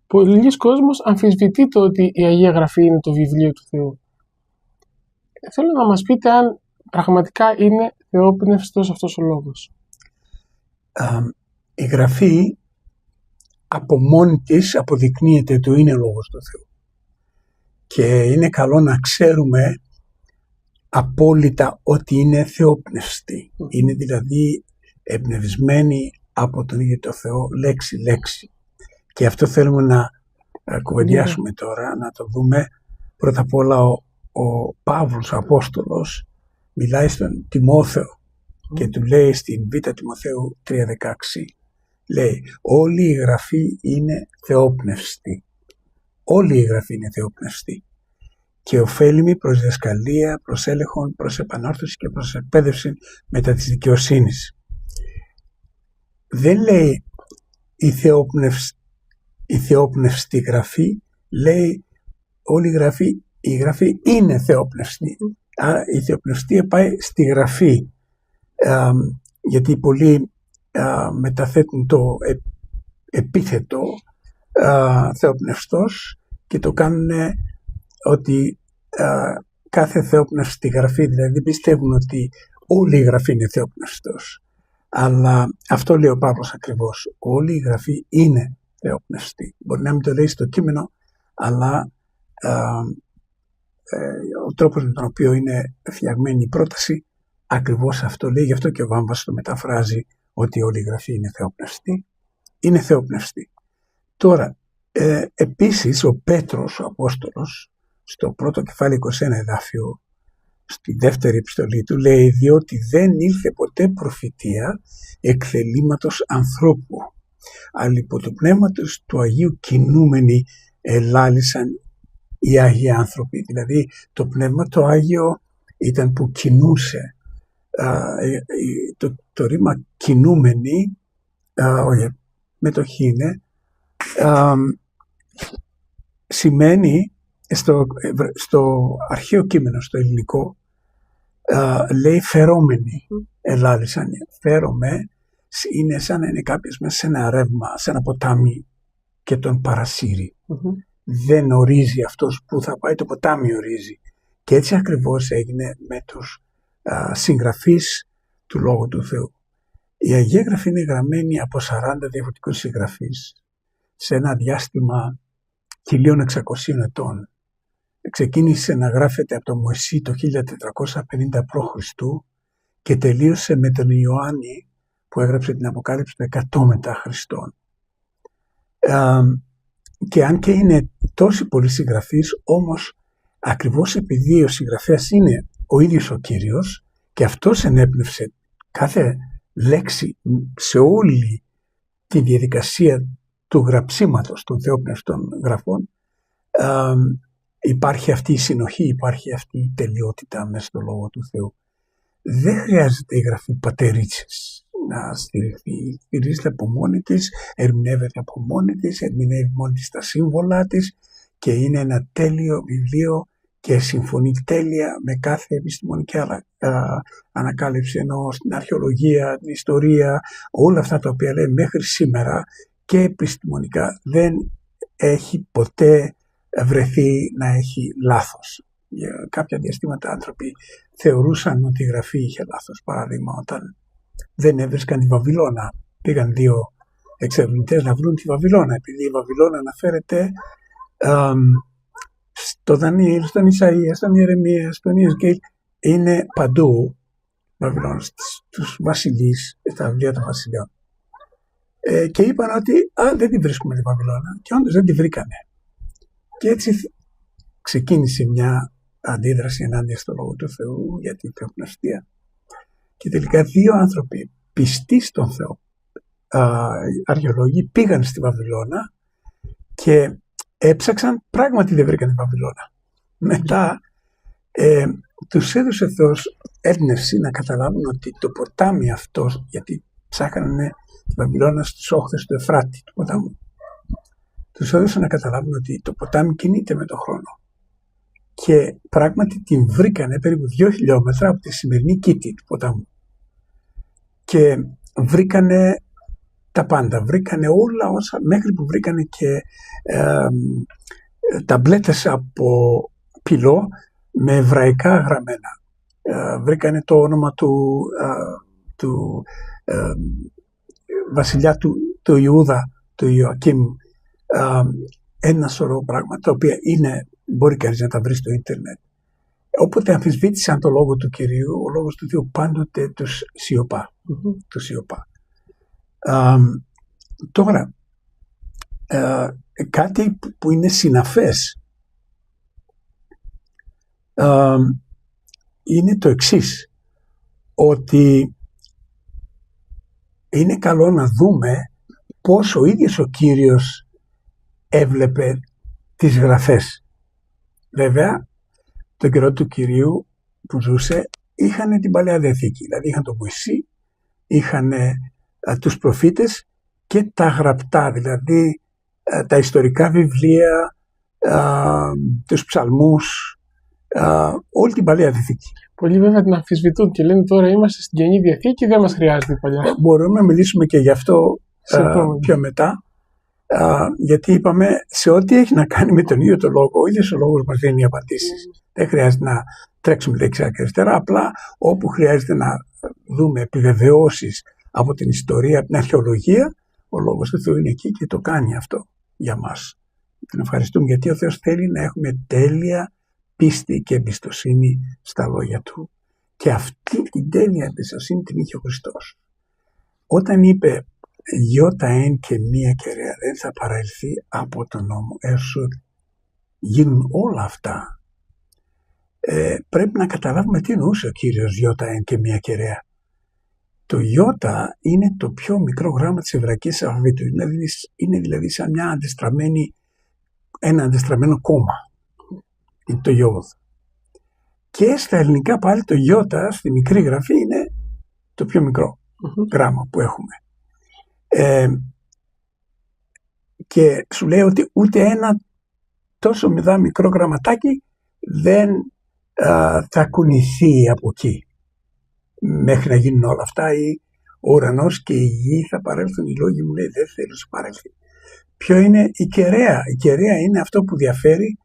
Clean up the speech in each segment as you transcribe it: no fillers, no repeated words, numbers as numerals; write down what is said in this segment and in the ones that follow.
Πολλοί κόσμος αμφισβητεί το ότι η Αγία Γραφή είναι το βιβλίο του Θεού. Θέλω να μας πείτε αν πραγματικά είναι θεόπνευστος αυτός ο λόγος. Η Γραφή από μόνη της αποδεικνύεται ότι είναι λόγος του Θεού. Και είναι καλό να ξέρουμε απόλυτα ότι είναι θεόπνευστη. Είναι δηλαδή εμπνευσμένη από τον ίδιο το Θεό λέξη-λέξη. Και αυτό θέλουμε να κουβεντιάσουμε τώρα, να το δούμε. Πρώτα απ' όλα ο Παύλος, ο Απόστολος, μιλάει στον Τιμόθεο και του λέει στην Β' Τιμοθέου 3:16, λέει όλη η Γραφή είναι θεόπνευστη. Όλη η Γραφή είναι θεόπνευστη και ωφέλιμη προς διδασκαλία, προς έλεγχον, προς επανόρθωση και προς εκπαίδευση μετά της δικαιοσύνης. Δεν λέει η θεόπνευστη Γραφή, λέει όλη η Γραφή είναι θεόπνευστη. Άρα η θεοπνευστία πάει στη Γραφή, γιατί πολλοί μεταθέτουν το επίθετο θεοπνευστός και το κάνουν ότι κάθε θεόπνευστη Γραφή, δηλαδή πιστεύουν ότι όλη η Γραφή είναι θεόπνευστος. Αλλά αυτό λέει ο Παύλος ακριβώς. Όλη η Γραφή είναι θεόπνευστη. Μπορεί να μην το λέει στο κείμενο, αλλά ο τρόπος με τον οποίο είναι φτιαγμένη η πρόταση ακριβώς αυτό λέει. Γι' αυτό και ο Βάμβας το μεταφράζει ότι όλη η Γραφή είναι θεόπνευστη. Είναι θεόπνευστη. Τώρα, επίσης ο Πέτρος, ο Απόστολος, στο πρώτο κεφάλαιο 21 εδάφιο, στη δεύτερη επιστολή του, λέει διότι δεν ήλθε ποτέ προφητεία εκ θελήματος ανθρώπου, αλλά υπό το πνεύματος του Αγίου κινούμενοι ελάλησαν οι Άγιοι άνθρωποι. Δηλαδή το πνεύμα το Άγιο ήταν που κινούσε. Το ρήμα κινούμενοι, με το χ είναι, σημαίνει στο αρχαίο κείμενο, στο ελληνικό, λέει φερόμενοι ελάλησαν. Φέρομαι είναι σαν να είναι κάποιος μέσα σε ένα ρεύμα, σε ένα ποτάμι και τον παρασύρει. Δεν ορίζει αυτός που θα πάει, το ποτάμι ορίζει. Και έτσι ακριβώς έγινε με τους συγγραφείς του Λόγου του Θεού. Η Αγία Γραφή είναι γραμμένη από 40 διαφορετικούς συγγραφείς σε ένα διάστημα 1600 ετών. Ξεκίνησε να γράφεται από τον Μωυσή το 1450 π.Χ. και τελείωσε με τον Ιωάννη που έγραψε την Αποκάλυψη το 100 μετά Χριστόν. Και αν και είναι τόσοι πολλοί συγγραφείς, όμως ακριβώς επειδή ο συγγραφέας είναι ο ίδιος ο Κύριος και αυτός ενέπνευσε κάθε λέξη σε όλη τη διαδικασία του γραψίματος των θεόπνευστων γραφών, υπάρχει αυτή η συνοχή, υπάρχει αυτή η τελειότητα μέσα στο Λόγο του Θεού. Δεν χρειάζεται η Γραφή πατερίτσες να στηριχθεί. Στηρίζεται από μόνη της, ερμηνεύεται από μόνη της, ερμηνεύει μόνη της τα σύμβολά της και είναι ένα τέλειο βιβλίο και συμφωνεί τέλεια με κάθε επιστημονική ανακάλυψη, ενώ στην αρχαιολογία, την ιστορία, όλα αυτά τα οποία λέει μέχρι σήμερα και επιστημονικά δεν έχει ποτέ βρεθεί να έχει λάθος. Για κάποια διαστήματα άνθρωποι θεωρούσαν ότι η Γραφή είχε λάθος. Παράδειγμα, όταν δεν έβρισκαν τη Βαβυλώνα, πήγαν δύο εξερευνητές να βρουν τη Βαβυλώνα, επειδή η Βαβυλώνα αναφέρεται στο Δανιήλ, στον Ισαΐα, στον Ιερεμία, στον Ιεζκέλ, είναι παντού Βαβυλώνα, στους βασιλείς, στα βιβλία των βασιλιών. Και είπαν ότι δεν τη βρίσκουμε τη Βαβυλώνα, και όντως δεν τη βρήκανε. Και έτσι ξεκίνησε μια αντίδραση ενάντια στο Λόγο του Θεού για την θεοπνευστία. Και τελικά δύο άνθρωποι πιστοί στον Θεό, αρχαιολόγοι, πήγαν στη Βαβυλώνα και έψαξαν, πράγματι δεν βρήκαν τη Βαβυλώνα. Μετά τους έδωσε ο Θεός έμπνευση να καταλάβουν ότι το ποτάμι αυτό, γιατί ψάχνανε τη Βαβυλώνα στις όχθες του Εφράτη, του ποτάμου, τους έδωσε να καταλάβουν ότι το ποτάμι κινείται με τον χρόνο. Και πράγματι την βρήκανε περίπου 2 χιλιόμετρα από τη σημερινή Κίτη του ποτάμου. Και βρήκανε τα πάντα. Βρήκανε όλα όσα, μέχρι που βρήκανε και ταμπλέτες από πυλό με εβραϊκά γραμμένα. Βρήκανε το όνομα του βασιλιά του Ιούδα, του Ιωακήμ, ένα σωρό πράγματα, τα οποία μπορεί κανείς να τα βρει στο ίντερνετ. Όποτε αμφισβήτησαν το λόγο του Κυρίου, ο λόγος του Θεού πάντοτε τους σιωπά. Τους σιωπά. Τώρα, κάτι που είναι συναφές είναι το εξής, ότι είναι καλό να δούμε πώς ο ίδιος ο Κύριος έβλεπε τις γραφές. Βέβαια, τον καιρό του Κυρίου που ζούσε, είχαν την Παλαιά Διαθήκη, δηλαδή είχαν τον Μωυσή, είχαν τους προφήτες και τα γραπτά, δηλαδή τα ιστορικά βιβλία, τους ψαλμούς, όλη την Παλαιά Διαθήκη. Πολλοί βέβαια την αμφισβητούν και λένε τώρα είμαστε στην Καινή Διαθήκη, δεν μας χρειάζεται η Παλιά. Μπορούμε να μιλήσουμε και γι' αυτό πιο μετά, γιατί είπαμε σε ό,τι έχει να κάνει με τον ίδιο το λόγο, ο ίδιος ο λόγος μας δίνει απαντήσεις. Δεν χρειάζεται να τρέξουμε δεξιά και αριστερά, απλά όπου χρειάζεται να δούμε επιβεβαιώσεις από την ιστορία, από την αρχαιολογία, ο λόγος του Θεού είναι εκεί και το κάνει αυτό για μας. Τον ευχαριστούμε γιατί ο Θεός θέλει να έχουμε τέλεια πίστη και εμπιστοσύνη στα λόγια Του. Και αυτή την τέλεια εμπιστοσύνη την είχε ο Χριστός. Όταν είπε «Γιώτα εν και μία κεραία δεν θα παραελθεί από τον νόμο έως γίνουν όλα αυτά», πρέπει να καταλάβουμε τι εννοούσε ο Κύριος «Γιώτα εν και μία κεραία». Το Ιώτα είναι το πιο μικρό γράμμα της εβραϊκής αλφαβήτου. Είναι δηλαδή σαν ένα αντεστραμμένο κόμμα. Είναι το Ιώδ. Και στα ελληνικά πάλι το Ιώτα στη μικρή γραφή είναι το πιο μικρό γράμμα που έχουμε. Και σου λέει ότι ούτε ένα τόσο μικρό γραμματάκι δεν θα κουνηθεί από εκεί. Μέχρι να γίνουν όλα αυτά, ο ουρανός και η γη θα παρέλθουν. Οι λόγοι μου λέει δεν θέλω να παρέλθει. Ποιο είναι η κεραία? Η κεραία είναι αυτό που διαφέρει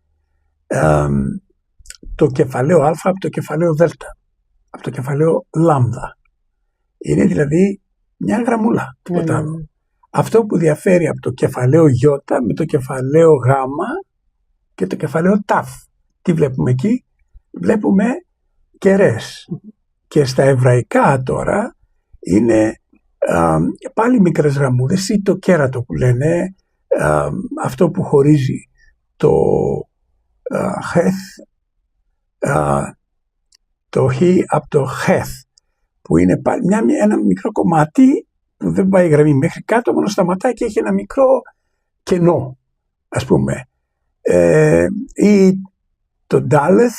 το κεφαλαίο α από το κεφαλαίο δ, από το κεφαλαίο λάμδα. Είναι δηλαδή μια γραμμούλα, τίποτα άλλο. Αυτό που διαφέρει από το κεφαλαίο Ι με το κεφαλαίο Γ και το κεφαλαίο Τ. Τι βλέπουμε εκεί? Βλέπουμε κεραίες. Και στα εβραϊκά τώρα είναι πάλι μικρές γραμμούλες ή το κέρατο που λένε, αυτό που χωρίζει το χεθ, το χι από το χεθ, που είναι πάλι ένα μικρό κομμάτι που δεν πάει η γραμμή μέχρι κάτω, μόνο σταματάει και έχει ένα μικρό κενό, ας πούμε. Ή το ντάλεθ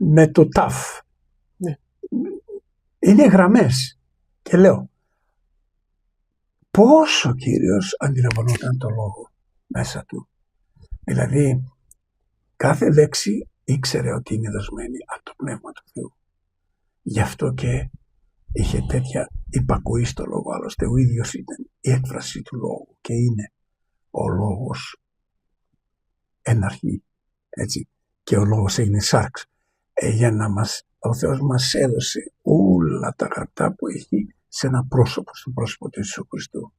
με το ταφ. Ναι. Είναι γραμμές. Και λέω, πώς ο Κύριος αντιλαμβανόταν το λόγο μέσα του? Δηλαδή, κάθε λέξη ήξερε ότι είναι δοσμένη από το Πνεύμα του Θεού. Γι' αυτό και είχε τέτοια υπακοή στο λόγο. Άλλωστε, ο ίδιος ήταν η έκφραση του λόγου και είναι ο λόγος εν αρχή. Έτσι. Και ο λόγος έγινε σάρξ. Για να ο Θεός μας έδωσε όλα τα γραπτά που έχει σε ένα πρόσωπο, στο πρόσωπο του Ιησού Χριστού.